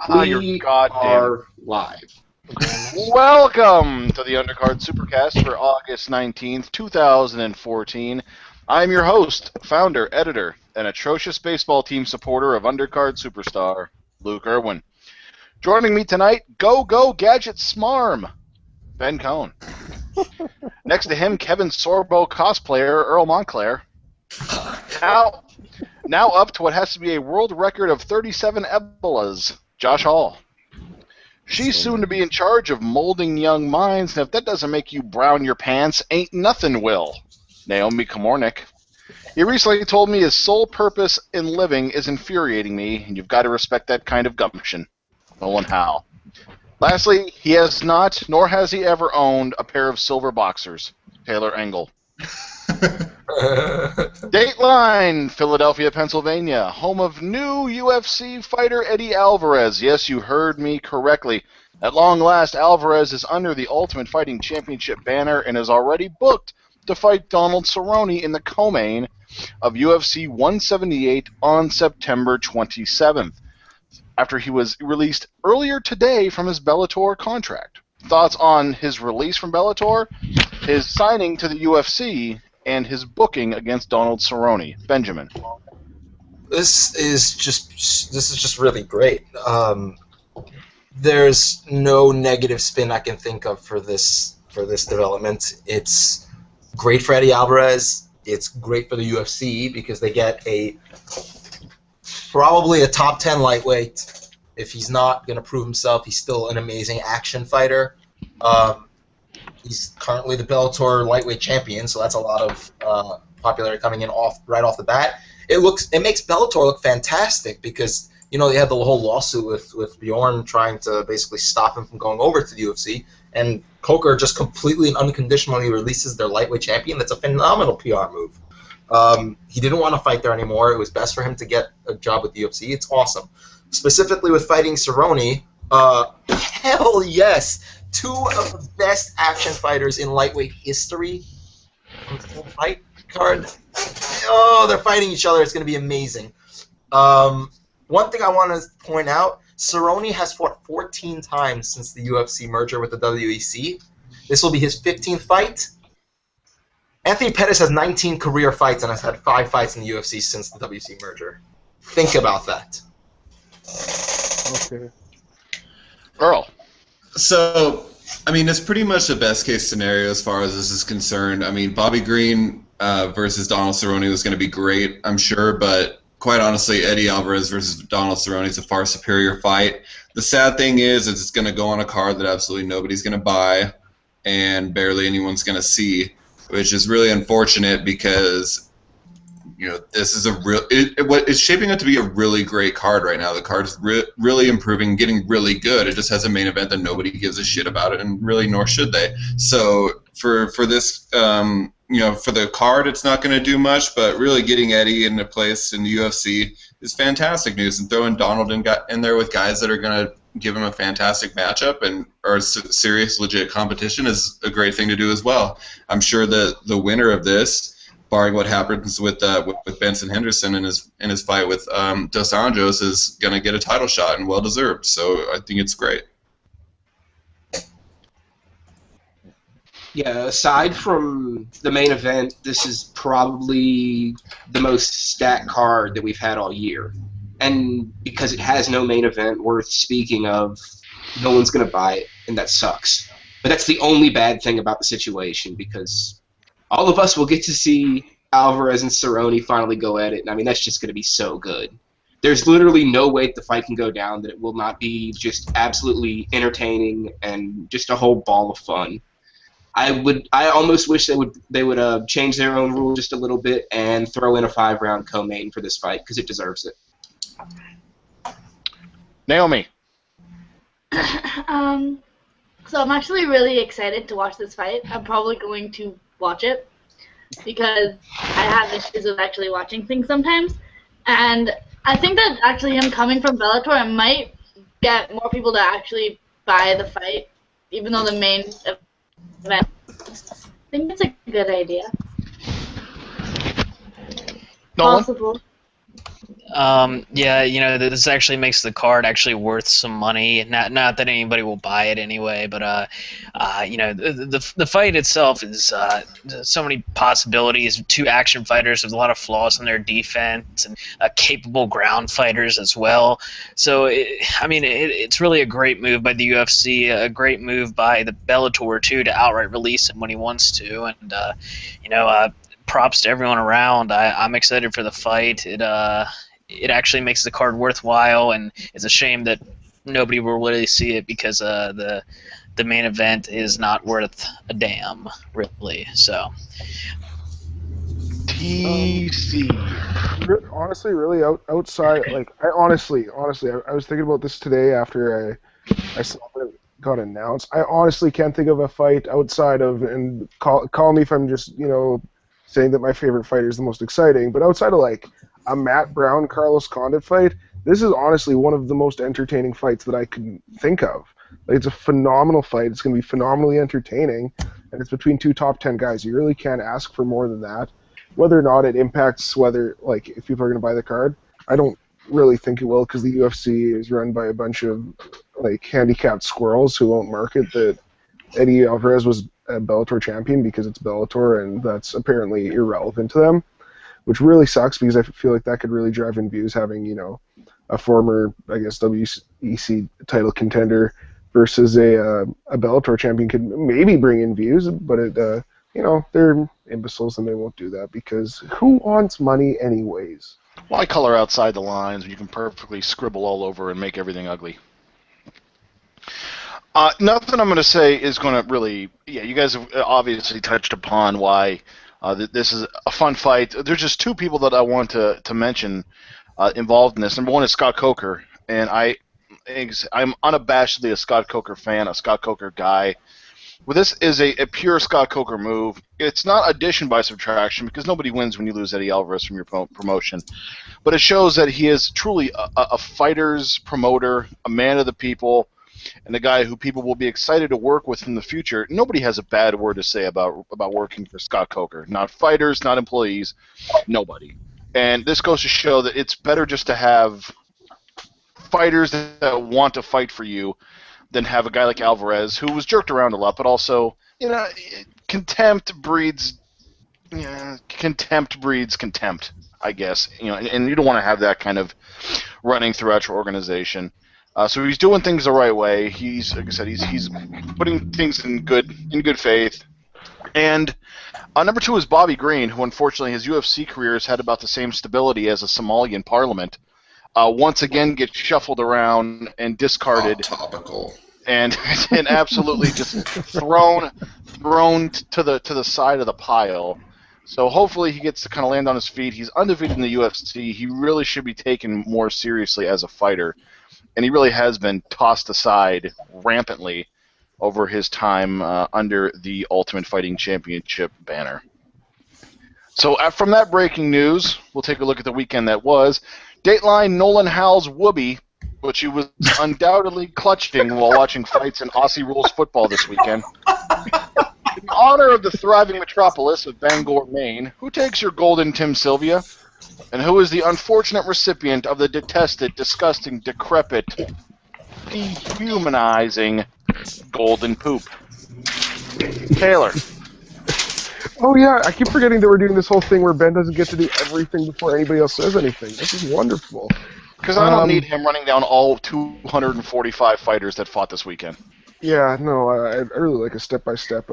We are live. Welcome to the Undercard Supercast for August 19th, 2014. I'm your host, founder, editor, and atrocious baseball team supporter of Undercard Superstar, Luke Irwin. Joining me tonight, Go Gadget Smarm, Ben Cohn. Next to him, Kevin Sorbo cosplayer, Earl Montclair. Now up to what has to be a world record of 37 Ebolas, Josh Hall. She's soon to be in charge of molding young minds, and if that doesn't make you brown your pants, ain't nothing will. Naomi Komornik. He recently told me his sole purpose in living is infuriating me, and you've got to respect that kind of gumption. Nolan Howe. Lastly, he has not, nor has he ever owned, a pair of silver boxers. Taylor Engel. Dateline, Philadelphia, Pennsylvania, home of new UFC fighter Eddie Alvarez. Yes, you heard me correctly. At long last, Alvarez is under the Ultimate Fighting Championship banner and is already booked to fight Donald Cerrone in the co-main of UFC 178 on September 27th, after he was released earlier today from his Bellator contract. Thoughts on his release from Bellator, his signing to the UFC, and his booking against Donald Cerrone. Benjamin. This is just really great. There's no negative spin I can think of for this development. It's great for Eddie Alvarez. It's great for the UFC because they get probably a top 10 lightweight. If he's not going to prove himself, he's still an amazing action fighter. He's currently the Bellator lightweight champion, so that's a lot of popularity coming in right off the bat. It makes Bellator look fantastic because they had the whole lawsuit with Bjorn trying to basically stop him from going over to the UFC, and Coker just completely and unconditionally releases their lightweight champion. That's a phenomenal PR move. He didn't want to fight there anymore. It was best for him to get a job with the UFC. It's awesome. Specifically with fighting Cerrone, hell yes. Two of the best action fighters in lightweight history on the fight card. Oh, they're fighting each other. It's going to be amazing. One thing I want to point out, Cerrone has fought 14 times since the UFC merger with the WEC. This will be his 15th fight. Anthony Pettis has 19 career fights and has had 5 fights in the UFC since the WEC merger. Think about that. Okay. Earl. So, I mean, it's pretty much the best case scenario as far as this is concerned. I mean, Bobby Green versus Donald Cerrone was going to be great, I'm sure, but quite honestly, Eddie Alvarez versus Donald Cerrone is a far superior fight. The sad thing is it's going to go on a card that absolutely nobody's going to buy and barely anyone's going to see, which is really unfortunate because this is it's shaping up to be a really great card right now. The card is really improving, getting really good. It just has a main event that nobody gives a shit about it, and really nor should they. So for this, for the card, it's not going to do much, but really getting Eddie into place in the UFC is fantastic news, and throwing Donald in there with guys that are going to give him a fantastic matchup and or serious, legit competition is a great thing to do as well. I'm sure that the winner of this, barring what happens with Benson Henderson in his fight with Dos Anjos, is going to get a title shot, and well deserved. So I think it's great. Yeah, aside from the main event, this is probably the most stacked card that we've had all year. And because it has no main event worth speaking of, no one's going to buy it, and that sucks. But that's the only bad thing about the situation, because all of us will get to see Alvarez and Cerrone finally go at it, and I mean, that's just going to be so good. There's literally no way the fight can go down that it will not be just absolutely entertaining and just a whole ball of fun. I almost wish they would change their own rule just a little bit and throw in a 5-round co-main for this fight, because it deserves it. Naomi. So I'm actually really excited to watch this fight. I'm probably going to watch it because I have issues with actually watching things sometimes. And I think that actually him coming from Bellator, it might get more people to actually buy the fight, even though the main event. I think it's a good idea. Nolan? Possible. Yeah, this actually makes the card actually worth some money. Not that anybody will buy it anyway, but the fight itself is so many possibilities. Two action fighters with a lot of flaws in their defense and capable ground fighters as well. So it's really a great move by the UFC, a great move by the Bellator too to outright release him when he wants to, and props to everyone around. I'm excited for the fight. It actually makes the card worthwhile, and it's a shame that nobody will really see it because the main event is not worth a damn, really. So. TC. Honestly, really outside, like I honestly, I was thinking about this today after I saw it got announced. I honestly can't think of a fight outside of, and call me if I'm just saying that my favorite fighter is the most exciting, but outside of like a Matt Brown Carlos Condit fight, this is honestly one of the most entertaining fights that I can think of. Like, it's a phenomenal fight. It's going to be phenomenally entertaining, and it's between two top 10 guys. You really can't ask for more than that. Whether or not it impacts if people are going to buy the card, I don't really think it will, because the UFC is run by a bunch of handicapped squirrels who won't market that Eddie Alvarez was a Bellator champion because it's Bellator, and that's apparently irrelevant to them, which really sucks because I feel like that could really drive in views, having a former, I guess, WEC title contender versus a Bellator champion could maybe bring in views, but they're imbeciles and they won't do that because who wants money anyways? Why color outside the lines when you can perfectly scribble all over and make everything ugly? Nothing I'm going to say is going to really... Yeah, you guys have obviously touched upon why this is a fun fight. There's just two people that I want to mention involved in this. Number one is Scott Coker, and I'm unabashedly a Scott Coker fan, a Scott Coker guy. Well, this is a pure Scott Coker move. It's not addition by subtraction because nobody wins when you lose Eddie Alvarez from your promotion. But it shows that he is truly a fighter's promoter, a man of the people, and a guy who people will be excited to work with in the future. Nobody has a bad word to say about working for Scott Coker. Not fighters, not employees, nobody. And this goes to show that it's better just to have fighters that want to fight for you than have a guy like Alvarez, who was jerked around a lot, but also, contempt breeds contempt, I guess. And you don't want to have that kind of running throughout your organization. So he's doing things the right way. He's, like I said, he's putting things in good faith. And number two is Bobby Green, who unfortunately his UFC career has had about the same stability as a Somalian parliament. Once again gets shuffled around and discarded. Topical. And absolutely just thrown to the side of the pile. So hopefully he gets to kind of land on his feet. He's undefeated in the UFC. He really should be taken more seriously as a fighter. And he really has been tossed aside rampantly over his time under the Ultimate Fighting Championship banner. So from that breaking news, we'll take a look at the weekend that was. Dateline Nolan Howell's whoopee, which he was undoubtedly clutching while watching fights in Aussie Rules football this weekend. In honor of the thriving metropolis of Bangor, Maine, who takes your golden Tim Sylvia? And who is the unfortunate recipient of the detested, disgusting, decrepit, dehumanizing golden poop? Taylor. Oh yeah, I keep forgetting that we're doing this whole thing where Ben doesn't get to do everything before anybody else says anything. This is wonderful. Because I don't need him running down all 245 fighters that fought this weekend. Yeah, no, I really like a step-by-step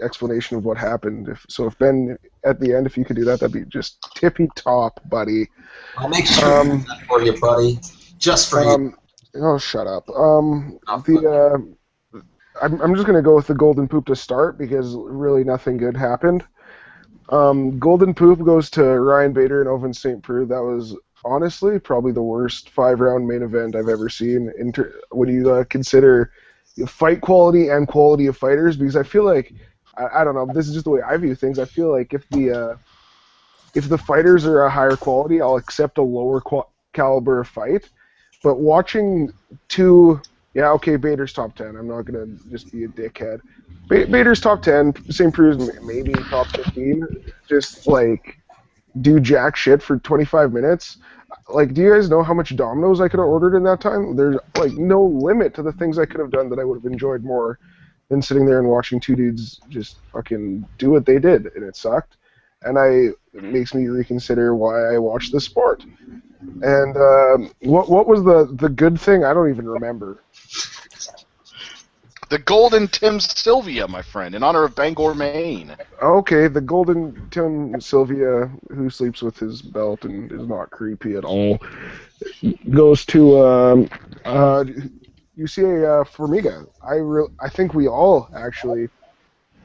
explanation of what happened. If Ben, at the end, if you could do that, that'd be just tippy-top, buddy. I'll make sure I do that for you, buddy. Just for you. Oh, shut up. I'm just going to go with the golden poop to start because really nothing good happened. Golden poop goes to Ryan Bader and Ovince St. Preux. That was honestly probably the worst 5-round main event I've ever seen. When you consider fight quality and quality of fighters, because I feel like I don't know. This is just the way I view things. I feel like if the fighters are a higher quality, I'll accept a lower caliber of fight. But watching two. Yeah, okay, Bader's top 10. I'm not going to just be a dickhead. Bader's top 10, St. Preux maybe top 15. Just, do jack shit for 25 minutes. Like, do you guys know how much Domino's I could have ordered in that time? There's like no limit to the things I could have done that I would have enjoyed more than sitting there and watching two dudes just fucking do what they did, and it sucked. And it makes me reconsider why I watch this sport. And what was the good thing? I don't even remember. The Golden Tim Sylvia, my friend, in honor of Bangor, Maine. Okay, the Golden Tim Sylvia, who sleeps with his belt and is not creepy at all, goes to UCA Formiga. I think we all actually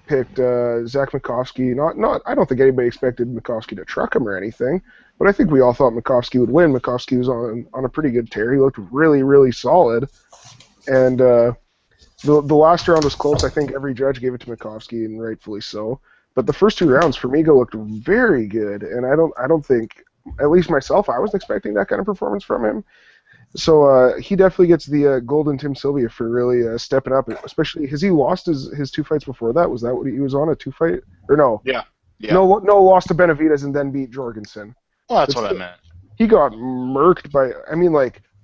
picked Zach Makovsky. Not. I don't think anybody expected Makovsky to truck him or anything, but I think we all thought Makovsky would win. Makovsky was on a pretty good tear. He looked really, really solid, and the last round was close. I think every judge gave it to Makovsky, and rightfully so. But the first two rounds, Formiga looked very good, and I don't think, at least myself, I wasn't expecting that kind of performance from him. So he definitely gets the Golden Tim Sylvia for really stepping up. Especially, has he lost his two fights before that? Was that what he was on, a 2-fight? Or no? Yeah. No, lost to Benavidez and then beat Jorgensen. Well, that's what I meant. He got murked by,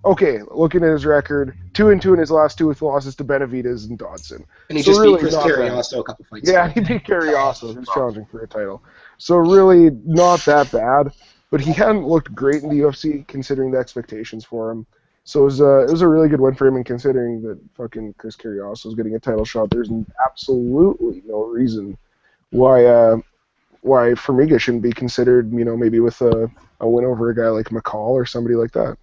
okay, looking at his record, 2-2 in his last two with losses to Benavidez and Dodson. And he just beat Chris Carriasto a couple fights ago. He beat Carriasto, who's challenging for a title. So really not that bad, but he hadn't looked great in the UFC considering the expectations for him. So it was a really good win for him, and considering that fucking Chris Carriasto is getting a title shot, there's absolutely no reason why Formiga shouldn't be considered, maybe with a win over a guy like McCall or somebody like that.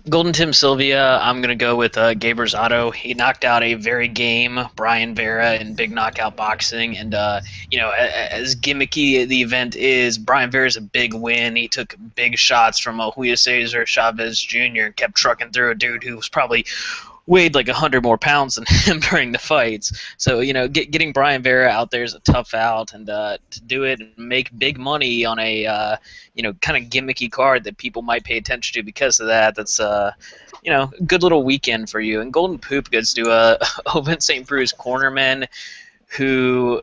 Golden Tim Sylvia, I'm going to go with Gabe Rosado. He knocked out a very game Brian Vera in big knockout boxing. And, as gimmicky the event is, Brian Vera's a big win. He took big shots from Julio Cesar Chavez Jr. and kept trucking through a dude who was probably weighed like 100 more pounds than him during the fights. So, getting Brian Vera out there is a tough out, and to do it and make big money on a, kind of gimmicky card that people might pay attention to because of that, that's, a good little weekend for you. And Golden Poop goes to Ovince St. Preux's cornerman, who,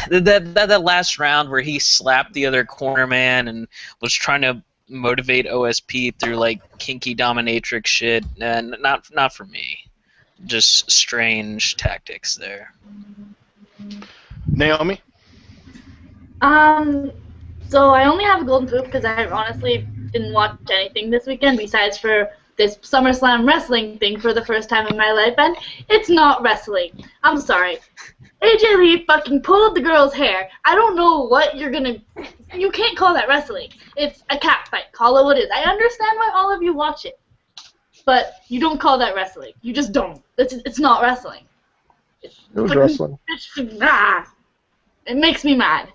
that last round where he slapped the other cornerman and was trying to motivate OSP through like kinky dominatrix shit, and not for me. Just strange tactics there. Naomi? So I only have a Golden Poop because I honestly didn't watch anything this weekend besides for this SummerSlam wrestling thing for the first time in my life, and it's not wrestling. I'm sorry. AJ Lee fucking pulled the girl's hair. I don't know what you're gonna... You can't call that wrestling. It's a cat fight. Call it what it is. I understand why all of you watch it, but you don't call that wrestling. You just don't. It's not wrestling. It was wrestling. It makes me mad.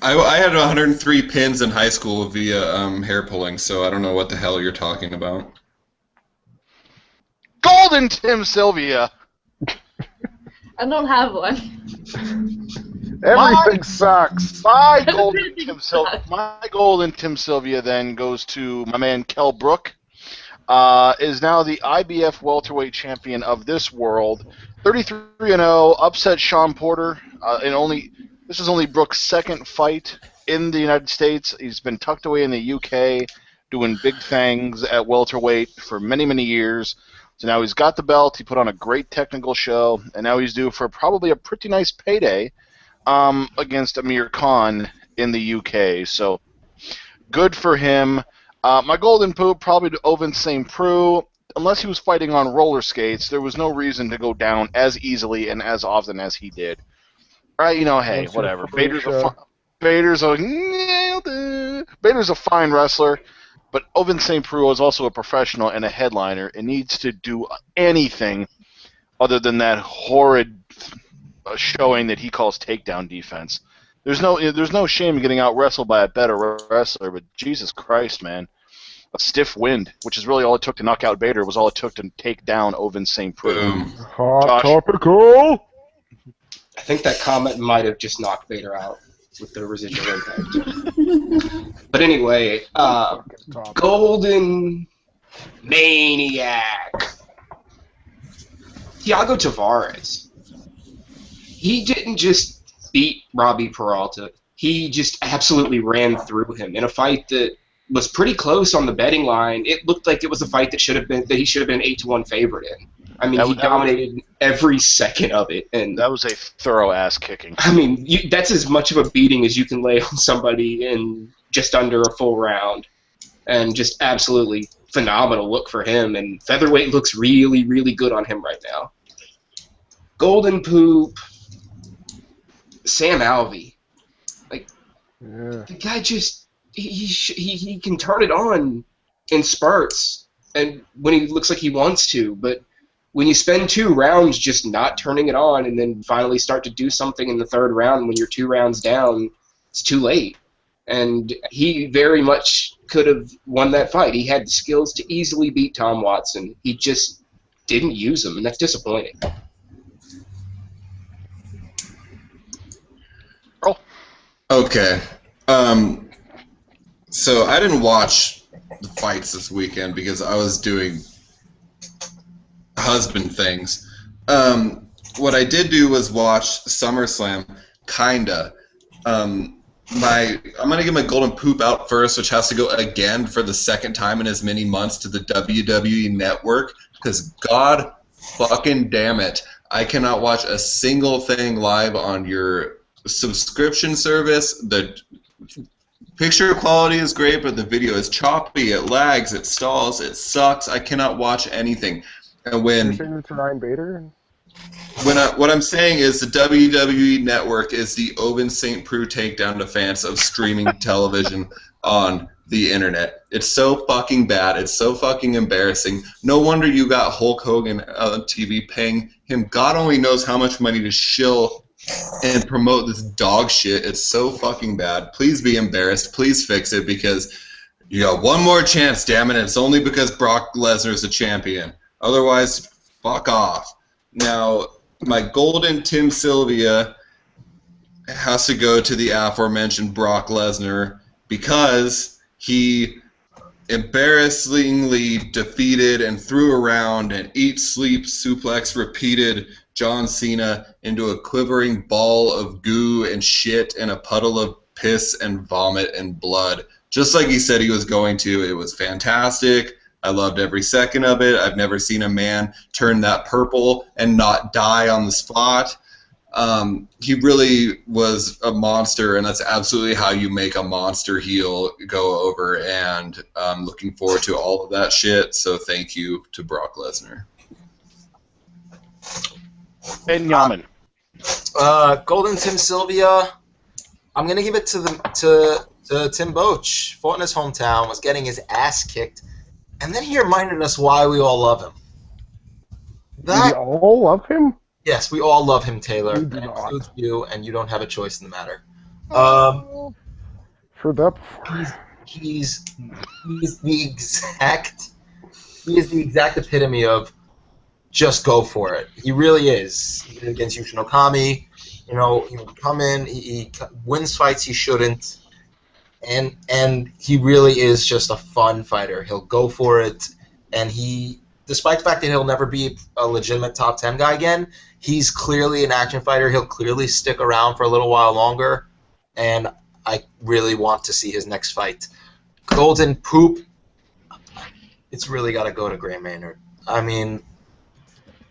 I had 103 pins in high school via hair pulling, so I don't know what the hell you're talking about. Golden Tim Sylvia! I don't have one. Everything sucks. My Golden Tim Sylvia then goes to my man Kell Brook. Is now the IBF welterweight champion of this world. 33-0, upset Sean Porter. This is only Brook's second fight in the United States. He's been tucked away in the UK, doing big things at welterweight for many, many years. So now he's got the belt. He put on a great technical show, and now he's due for probably a pretty nice payday against Amir Khan in the UK. So good for him. My Golden Poop probably to Ovince St. Preux. Unless he was fighting on roller skates, there was no reason to go down as easily and as often as he did. All right, hey, whatever. Bader's a fine wrestler. But Ovince St. Preux is also a professional and a headliner and needs to do anything other than that horrid showing that he calls takedown defense. There's no shame in getting out wrestled by a better wrestler, but Jesus Christ, man. A stiff wind, which is really all it took to knock out Bader, was all it took to take down Ovince St. Preux. Hot topical! I think that comment might have just knocked Bader out with the residual impact. But anyway, Golden Maniac. Thiago Tavares. He didn't just beat Robbie Peralta. He just absolutely ran through him in a fight that was pretty close on the betting line. It looked like it was a fight that he should have been 8-1 favorite in. I mean, he dominated every second of it, and that was a thorough ass kicking. I mean, that's as much of a beating as you can lay on somebody in just under a full round, and just absolutely phenomenal look for him. And featherweight looks really, really good on him right now. Golden Poop, Sam Alvey, the guy just he can turn it on in spurts, and when he looks like he wants to, but when you spend 2 rounds just not turning it on and then finally start to do something in the 3rd round when you're 2 rounds down, it's too late. And he very much could have won that fight. He had the skills to easily beat Tom Watson. He just didn't use them, and that's disappointing. Oh. Okay. So I didn't watch the fights this weekend because I was doing husband things. What I did do was watch SummerSlam, kinda. I'm gonna get my golden poop out first, which has to go again for the 2nd time in as many months to the WWE Network, because God fucking damn it, I cannot watch a single thing live on your subscription service. The picture quality is great, but the video is choppy, it lags, it stalls, it sucks. I cannot watch anything. And You're saying it's Ryan Bader? What I'm saying is the WWE Network is the Owen St. Preux takedown defense of streaming television on the internet. It's so fucking bad. It's so fucking embarrassing. No wonder you got Hulk Hogan on TV paying him God only knows how much money to shill and promote this dog shit. It's so fucking bad. Please be embarrassed. Please fix it, because you got one more chance, damn it. It's only because Brock Lesnar is the champion. Otherwise, fuck off. Now, my golden Tim Sylvia has to go to the aforementioned Brock Lesnar, because he embarrassingly defeated and threw around and eat, sleep, suplex, repeated John Cena into a quivering ball of goo and shit and a puddle of piss and vomit and blood. Just like he said he was going to. It was fantastic. I loved every second of it. I've never seen a man turn that purple and not die on the spot. He really was a monster, and that's absolutely how you make a monster heel go over, and I'm looking forward to all of that shit, so thank you to Brock Lesnar. And Yaman. Golden Tim Sylvia, I'm going to give it to Tim Boach. Fought in his hometown, was getting his ass kicked, and then he reminded us why we all love him. We all love him? Yes, we all love him, Taylor. We And do it not. includes you, and you don't have a choice in the matter. For that before. He's the exact epitome of just go for it. He really is. He did it against Yushin Okami. You know, he would come in, he wins fights he shouldn't, and he really is just a fun fighter. He'll go for it, and despite the fact that he'll never be a legitimate top 10 guy again, he's clearly an action fighter. He'll clearly stick around for a little while longer, and I really want to see his next fight. Golden Poop, it's really got to go to Gray Maynard. I mean,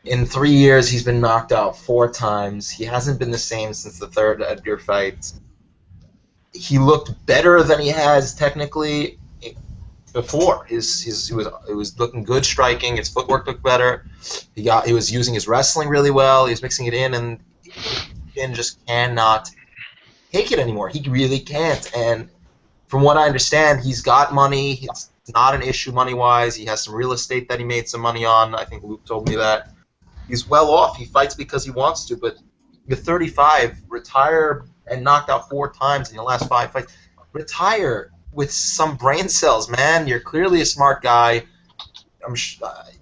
in 3 years, he's been knocked out 4 times. He hasn't been the same since the 3rd Edgar fight. He looked better than he has technically before. It was looking good striking. His footwork looked better. He was using his wrestling really well. He was mixing it in, and he just cannot take it anymore. He really can't. And from what I understand, he's got money. It's not an issue money-wise. He has some real estate that he made some money on. I think Luke told me that. He's well off. He fights because he wants to, but you're 35, retire and knocked out 4 times in the last 5 fights. Retire with some brain cells, man. You're clearly a smart guy.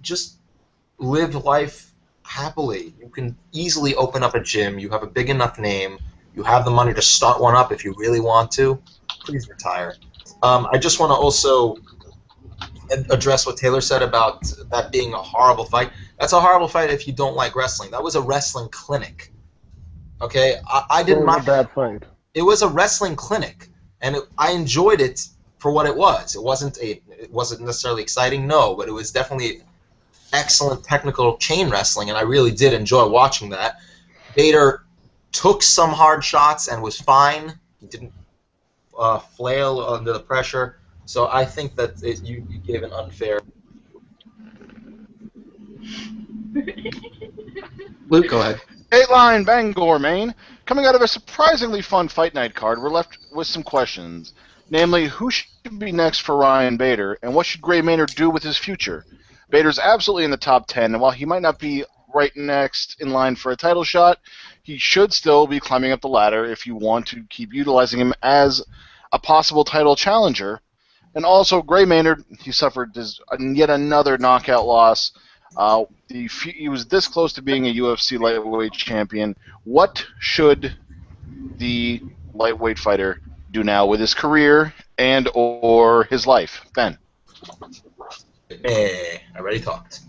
Just live life happily. You can easily open up a gym. You have a big enough name. You have the money to start one up if you really want to. Please retire. I just want to also address what Taylor said about that being a horrible fight. That's a horrible fight if you don't like wrestling. That was a wrestling clinic. Okay, I It didn't was a mind. bad fight. It was a wrestling clinic, and I enjoyed it for what it was. It wasn't necessarily exciting, no, but it was definitely excellent technical chain wrestling, and I really did enjoy watching that. Bader took some hard shots and was fine. He didn't flail under the pressure. So I think that you gave an unfair. Luke, go ahead. Dateline Bangor, Maine. Coming out of a surprisingly fun fight night card, we're left with some questions. Namely, who should be next for Ryan Bader, and what should Gray Maynard do with his future? Bader's absolutely in the top 10, and while he might not be right next in line for a title shot, he should still be climbing up the ladder if you want to keep utilizing him as a possible title challenger. And also, Gray Maynard, he suffered yet another knockout loss. He was this close to being a UFC lightweight champion. What should the lightweight fighter do now with his career and or his life? Ben. I already talked.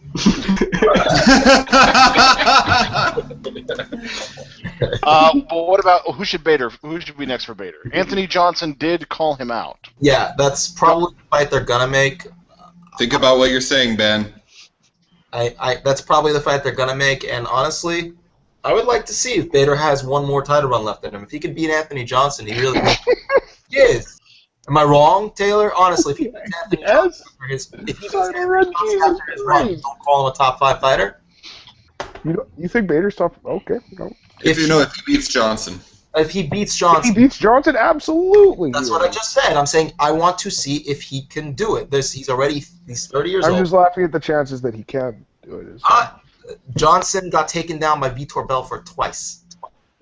But what about who should be next for Bader? Anthony Johnson did call him out. Yeah, that's probably the fight they're gonna make. Think about what you're saying, Ben. That's probably the fight they're gonna make, and honestly, I would like to see if Bader has one more title run left in him. If he could beat Anthony Johnson, he really is. Am I wrong, Taylor? Honestly, if he beats Anthony Johnson after his run, you don't call him a top 5 fighter? You think Bader's top? Okay. No. If he beats Johnson. If he beats If Johnson. he beats Johnson, absolutely. That's what I just said. I'm saying I want to see if he can do it. He's 30 years old. I'm just laughing at the chances that he can do it. Johnson got taken down by Vitor Belfort twice.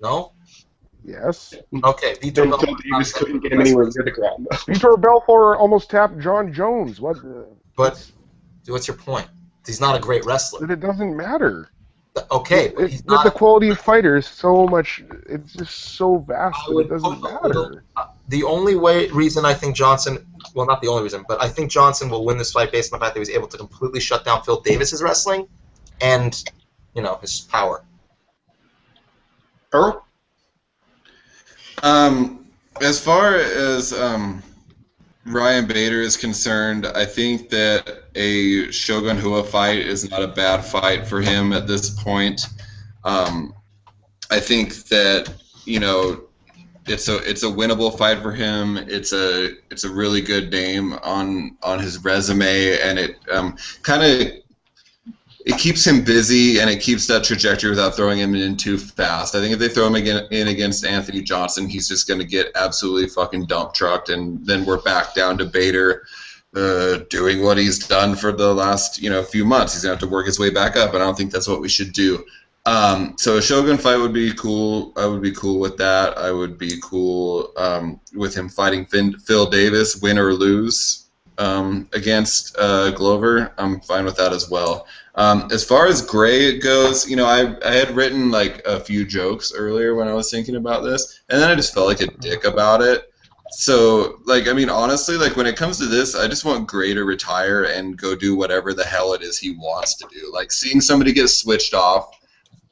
No? Yes. Okay, Vitor Belfort. Davis couldn't get him anywhere near the ground. Vitor Belfort almost tapped John Jones. What? But what's your point? He's not a great wrestler. It doesn't matter. Okay, but he's not. The quality of fighter is so much. It's just so vast that it doesn't matter. The only reason I think Johnson, well, not the only reason, but I think Johnson will win this fight based on the fact that he was able to completely shut down Phil Davis's wrestling and, his power. Earl? As far as Ryan Bader is concerned, I think that a Shogun Rua fight is not a bad fight for him at this point. I think that it's a winnable fight for him. It's a really good name on his resume, and it it keeps him busy and it keeps that trajectory without throwing him in too fast. I think if they throw him in against Anthony Johnson, he's just going to get absolutely fucking dump trucked, and then we're back down to Bader doing what he's done for the last few months. He's going to have to work his way back up, and I don't think that's what we should do. So a Shogun fight would be cool. I would be cool with that. I would be cool with him fighting Phil Davis, win or lose, against Glover. I'm fine with that as well. As far as Gray goes, I had written like a few jokes earlier when I was thinking about this, and then I just felt like a dick about it. So, honestly, when it comes to this, I just want Gray to retire and go do whatever the hell it is he wants to do. Like, seeing somebody get switched off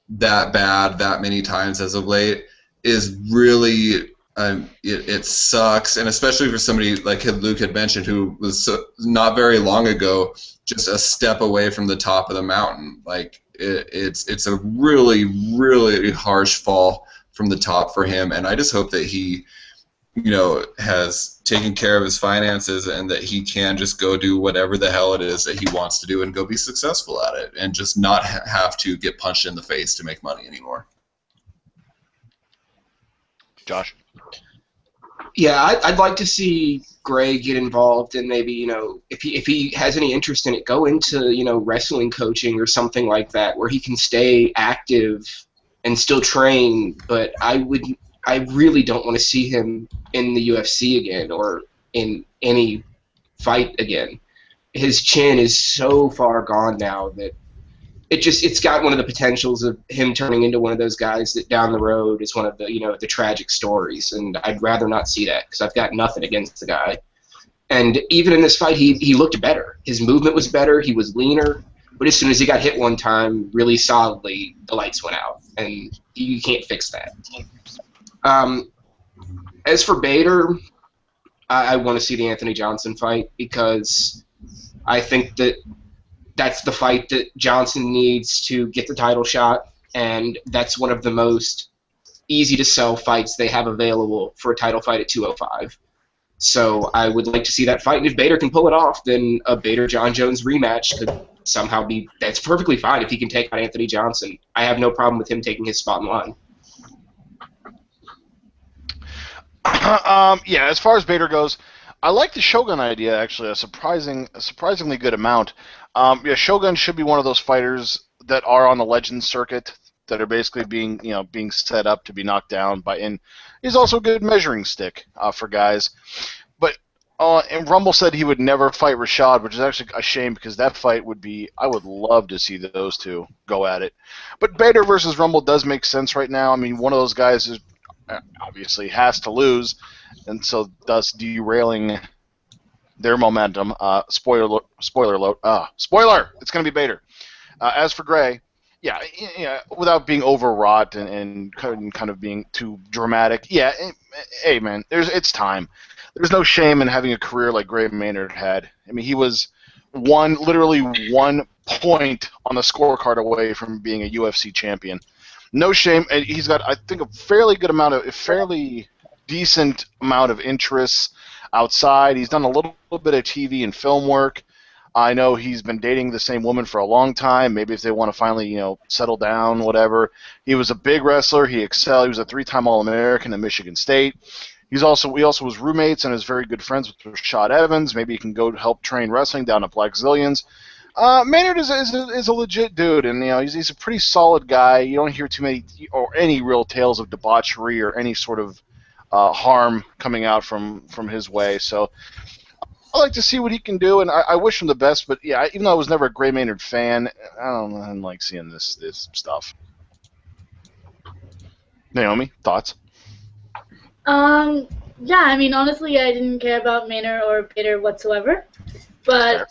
that bad that many times as of late is really it sucks, and especially for somebody like Luke had mentioned, who was not very long ago just a step away from the top of the mountain. Like, it's a really, really harsh fall from the top for him, and I just hope that he has taken care of his finances and that he can just go do whatever the hell it is that he wants to do and go be successful at it, and just not have to get punched in the face to make money anymore. Josh? Yeah, I'd like to see Gray get involved, and maybe if he has any interest in it, go into wrestling coaching or something like that, where he can stay active and still train. But I really don't want to see him in the UFC again or in any fight again. His chin is so far gone now that it's got one of the potentials of him turning into one of those guys that down the road is one of the the tragic stories, and I'd rather not see that because I've got nothing against the guy. And even in this fight, he looked better. His movement was better. He was leaner, But as soon as he got hit one time, really solidly, the lights went out, and you can't fix that. As for Bader, I want to see the Anthony Johnson fight because I think that's the fight that Johnson needs to get the title shot, and that's one of the most easy-to-sell fights they have available for a title fight at 205. So I would like to see that fight, and if Bader can pull it off, then a Bader-John Jones rematch could somehow be – that's perfectly fine if he can take out Anthony Johnson. I have no problem with him taking his spot in line. Yeah, as far as Bader goes, I like the Shogun idea, actually, a surprisingly good amount. Yeah, Shogun should be one of those fighters that are on the Legends circuit that are basically being set up to be knocked down by, and he's also a good measuring stick for guys. But and Rumble said he would never fight Rashad, which is actually a shame because that fight would be, I would love to see those two go at it. But Bader versus Rumble does make sense right now. I mean, one of those guys is obviously has to lose, and so thus derailing their momentum. Spoiler! It's going to be Bader. As for Gray, yeah, without being overwrought and kind of being too dramatic, yeah. Hey, man, it's time. There's no shame in having a career like Gray Maynard had. I mean, he was literally 1 point on the scorecard away from being a UFC champion. No shame. He's got, I think, a fairly decent amount of interests outside. He's done a little bit of TV and film work. I know he's been dating the same woman for a long time. Maybe if they want to finally, settle down, whatever. He was a big wrestler. He excelled. He was a 3-time All-American at Michigan State. He also was roommates and is very good friends with Rashad Evans. Maybe he can go help train wrestling down at Black Zillions. Maynard is a legit dude, and he's a pretty solid guy. You don't hear too many or any real tales of debauchery or any sort of harm coming out from his way. So I like to see what he can do, and I wish him the best. But yeah, even though I was never a Gray Maynard fan, I don't like seeing this stuff. Naomi, thoughts? Yeah, I mean, honestly, I didn't care about Maynard or Bader whatsoever, but.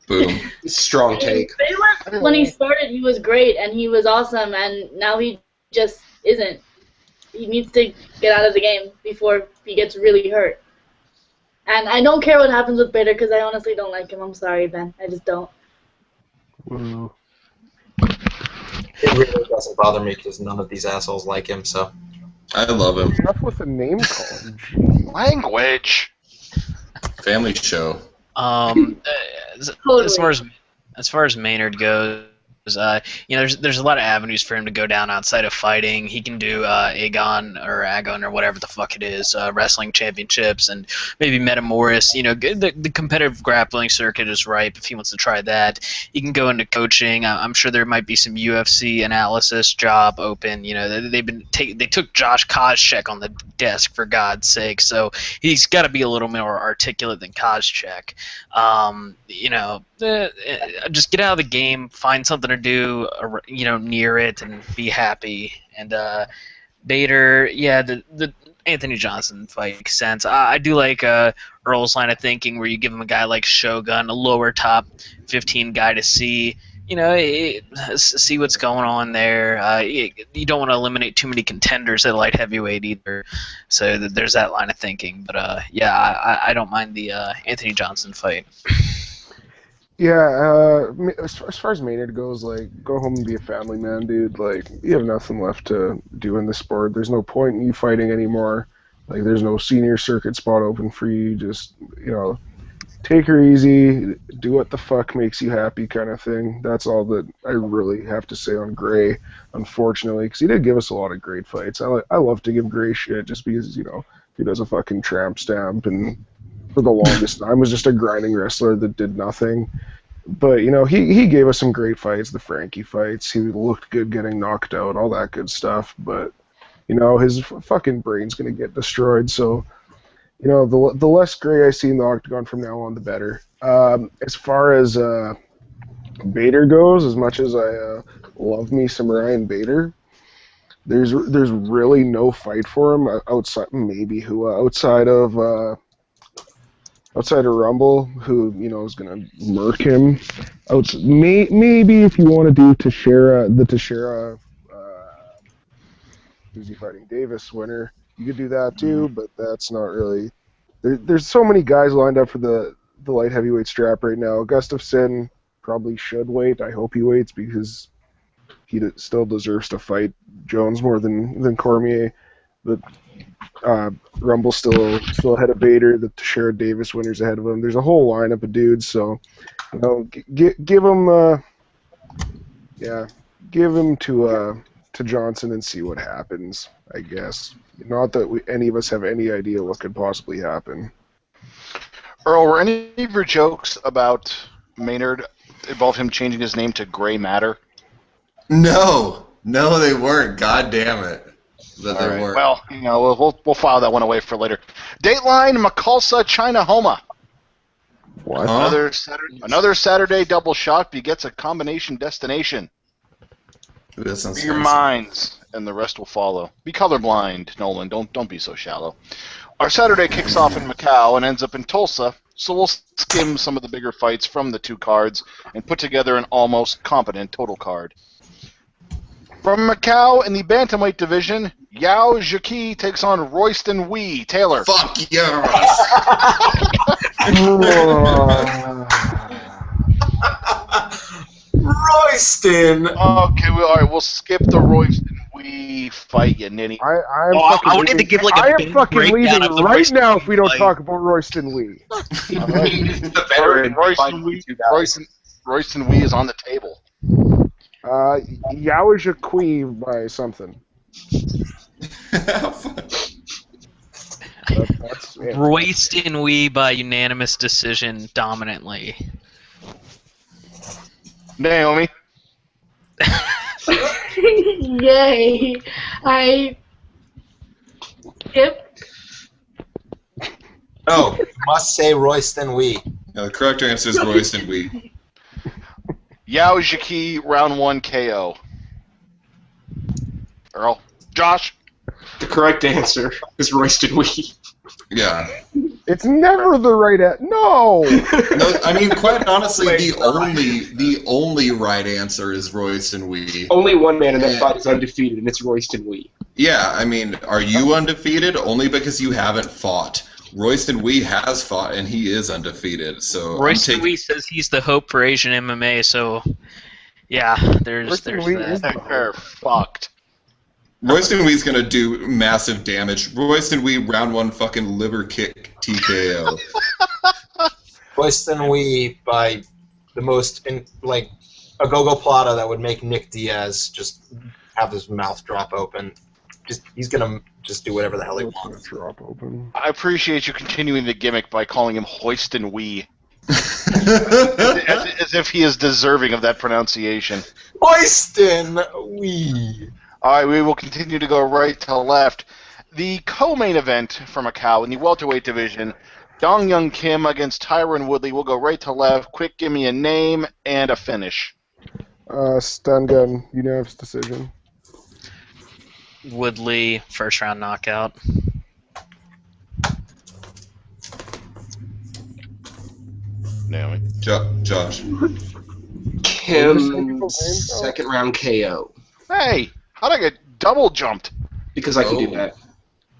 Boom. Strong take. Baylor, when he started, he was great and he was awesome, and now he just isn't. He needs to get out of the game before he gets really hurt. And I don't care what happens with Bader because I honestly don't like him. I'm sorry, Ben. I just don't. Whoa. It really doesn't bother me because none of these assholes like him, so. I love him. Enough with the name calling. Language. Family show. Totally. As far as Maynard goes, there's a lot of avenues for him to go down outside of fighting. He can do Agon or whatever the fuck it is, wrestling championships, and maybe Metamoris. The competitive grappling circuit is ripe if he wants to try that. He can go into coaching. I'm sure there might be some UFC analysis job open. They took Josh Koscheck on the desk, for God's sake. So he's got to be a little more articulate than Koscheck. Just get out of the game, find something to do, near it, and be happy. And Bader, yeah, the Anthony Johnson fight makes sense. I do like Earl's line of thinking where you give him a guy like Shogun, a lower top 15 guy to see. See what's going on there. You don't want to eliminate too many contenders at light heavyweight either. So there's that line of thinking. But I don't mind the Anthony Johnson fight. Yeah, as far as Maynard goes, go home and be a family man, dude. You have nothing left to do in the sport. There's no point in you fighting anymore. There's no senior circuit spot open for you. Just, take her easy, do what the fuck makes you happy kind of thing. That's all that I really have to say on Gray, unfortunately, because he did give us a lot of great fights. I love to give Gray shit just because, he does a fucking tramp stamp and for the longest time was just a grinding wrestler that did nothing. But, he gave us some great fights, the Frankie fights. He looked good getting knocked out, all that good stuff. But, his fucking brain's going to get destroyed. So, the less Gray I see in the octagon from now on, the better. As far as Bader goes, as much as I love me some Ryan Bader, there's really no fight for him outside of outside of Rumble, who is gonna murk him. Maybe if you want to do Teixeira, who's he fighting? Davis winner. You could do that too, but that's not really. There's so many guys lined up for the light heavyweight strap right now. Gustafsson probably should wait. I hope he waits because he still deserves to fight Jones more than Cormier. But Rumble's still ahead of Bader. The Teixeira Davis winner's ahead of him. There's a whole lineup of dudes. So, give him, give him to Johnson and see what happens. I guess. Not that any of us have any idea what could possibly happen. Earl, were any of your jokes about Maynard involve him changing his name to Gray Matter? No, they weren't. God damn it. They weren't. Well, we'll file that one away for later. Dateline, Makalsa, China, Homa. What? Another Saturday double shot begets a combination destination. Ooh, that sounds Be your fancy. minds, and the rest will follow. Be colorblind, Nolan. Don't be so shallow. Our Saturday kicks off in Macau and ends up in Tulsa, so we'll skim some of the bigger fights from the two cards and put together an almost competent total card. From Macau in the bantamweight division, Yao Zhiki takes on Royston We. Taylor. Fuck yeah! Royston! Okay, we'll skip the Royston We fight, you ninny. I would need to give I am big fucking leaving breakdown of the right Royston now if we don't fight. talk about Royston Lee. The veteran fighting in 2000. Royston We is on the table. Yao Zhiki by something. That's it. Royston We by unanimous decision dominantly. Naomi. Yay! I skip. No, you must say Royston We. No, the correct answer is Royston We. Yao Zhiki, round 1 KO. Earl. Josh. The correct answer is Royston We. Yeah. It's never the right No! No, I mean, quite honestly, the only right answer is Royston We. Only one man in that fight is undefeated, and it's Royston We. Yeah, I mean, are you undefeated? Only because you haven't fought. Royston We has fought, and he is undefeated. So Royston We says he's the hope for Asian MMA, so yeah, there's Royston We is that. They're fucked. Royston Wee's gonna do massive damage. Royston We round 1 fucking liver kick TKO. Royston We by the most, a go-go plata that would make Nick Diaz just have his mouth drop open. He's gonna just do whatever the hell he wants. Drop open. I appreciate you continuing the gimmick by calling him Hoyston We. as if he is deserving of that pronunciation. Royston We. All right, we will continue to go right to left. The co-main event for Macau in the welterweight division, Dong Young Kim against Tyron Woodley. We'll go right to left. Quick, give me a name and a finish. Stun gun, unanimous decision. Woodley, first round knockout. Naomi. Josh. Kim, second round KO. Hey, how'd I get double jumped? Because I can do that.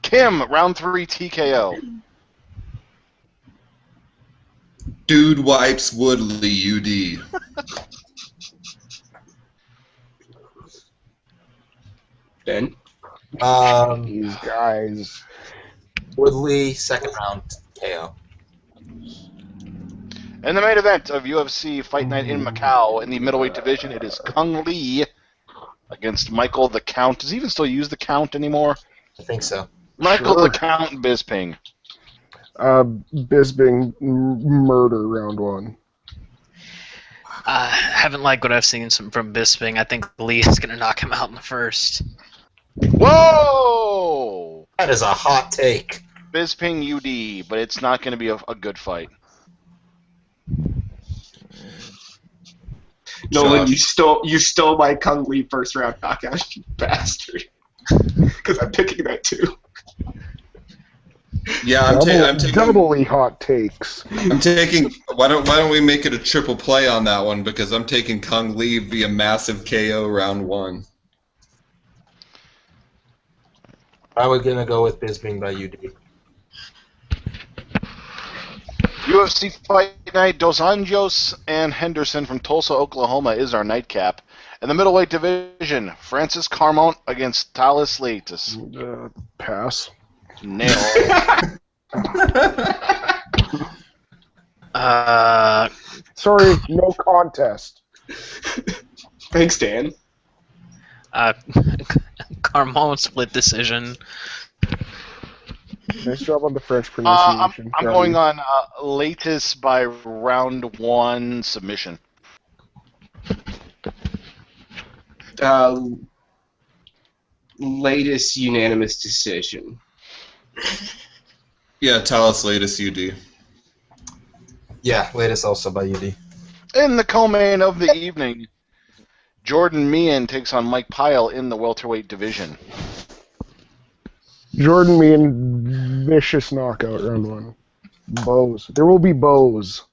Kim, round 3 TKO. Dude wipes Woodley UD. Ben? These guys. Woodley, second round KO. In the main event of UFC Fight Night in Macau in the middleweight division, it is Kung Lee against Michael the Count. Does he even still use the Count anymore? I think so. Michael Sure. the Count Bisping. Bisping murder round 1. Haven't liked what I've seen from Bisping. I think Lee is going to knock him out in the first. Whoa! That is a hot take. Bisping UD, but it's not going to be a good fight. Nolan, Josh. you stole my Kung Lee first round knockout, you bastard. Because I'm picking that too. Yeah, I'm taking. Doubly hot takes. I'm taking. Why don't we make it a triple play on that one? Because I'm taking Kung Lee via massive KO round 1. I was gonna go with Bisping by UD. UFC Fight Night, Dos Anjos and Henderson from Tulsa, Oklahoma is our nightcap. In the middleweight division, Francis Carmont against Thales Leites. Pass. Nail. Sorry, no contest. Thanks, Dan. Carmon split decision. Nice job on the French pronunciation. I'm going on Leites by round 1 submission. Latest unanimous decision. Yeah, Thales Leites UD. Yeah, latest also by UD. In the co-main of the evening, Jordan Meehan takes on Mike Pyle in the welterweight division. Jordan Meehan, vicious knockout round 1. Bows. There will be bows.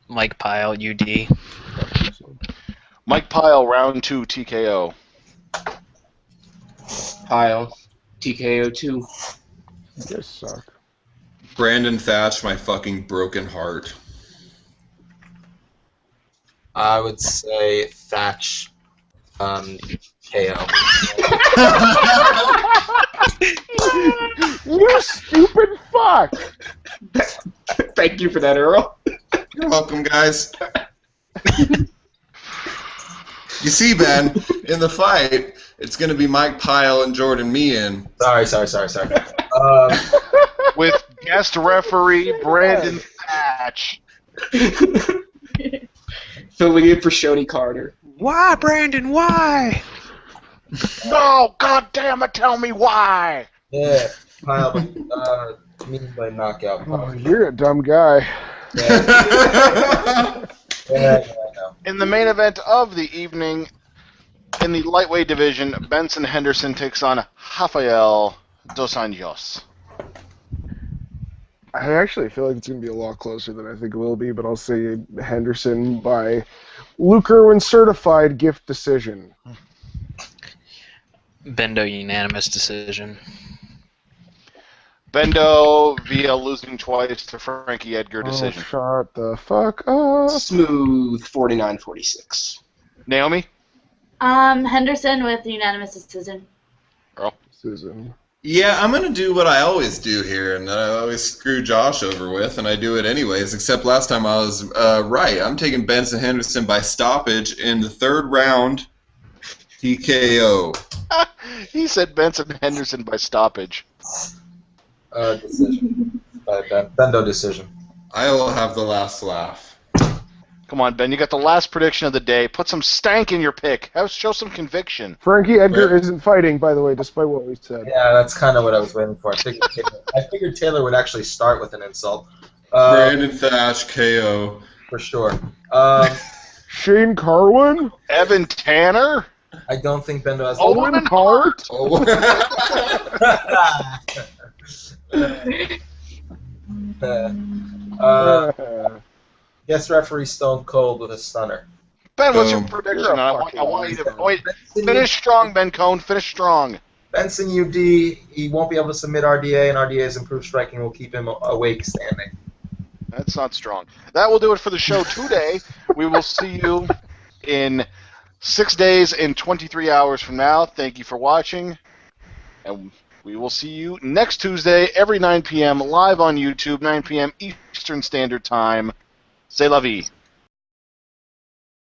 Mike Pyle, UD. Mike Pyle, round 2 TKO. Pile. TKO 2. You guys suck. Brandon Thatch, my fucking broken heart. I would say Thatch KO. You stupid fuck! Thank you for that, Earl. You're welcome, guys. You see, Ben, in the fight, it's going to be Mike Pyle and Jordan Meehan. Sorry. With guest referee Brandon Thatch. Filling in for Shoney Carter. Why, Brandon? Why? No, God damn it! Tell me why. Yeah, Pyle, Meehan by knockout. Oh, you're a dumb guy. Yeah, I know. In the main event of the evening, in the lightweight division, Benson Henderson takes on Rafael Dos Anjos. I actually feel like it's going to be a lot closer than I think it will be, but I'll say Henderson by Luke Irwin certified gift decision. Bendo unanimous decision. Bendo via losing twice to Frankie Edgar decision. Oh, shut the fuck up. Smooth 49-46. Naomi? Henderson with unanimous decision. Earl? Susan. Yeah, I'm going to do what I always do here, and that I always screw Josh over with, and I do it anyways, except last time I was right. I'm taking Benson Henderson by stoppage in the 3rd round, TKO. He said Benson Henderson by stoppage. Decision. Bendo decision. I will have the last laugh. Come on, Ben. You got the last prediction of the day. Put some stank in your pick. Show some conviction. Frankie Edgar isn't fighting, by the way, despite what we said. Yeah, that's kind of what I was waiting for. I figured Taylor would actually start with an insult. Brandon Thatch, KO. For sure. Shane Carwin? Evan Tanner? I don't think Bendo has... Owen Hart? Oh. Guest referee Stone Cold with a stunner. Ben, what's your Boom. prediction? I want you to finish strong, Ben Cohn. Finish strong. Benson UD, he won't be able to submit RDA, and RDA's improved striking will keep him awake standing. That's not strong. That will do it for the show today. We will see you in 6 days and 23 hours from now. Thank you for watching, and we will see you next Tuesday every 9 p.m. live on YouTube, 9 p.m. Eastern Standard Time. C'est la vie.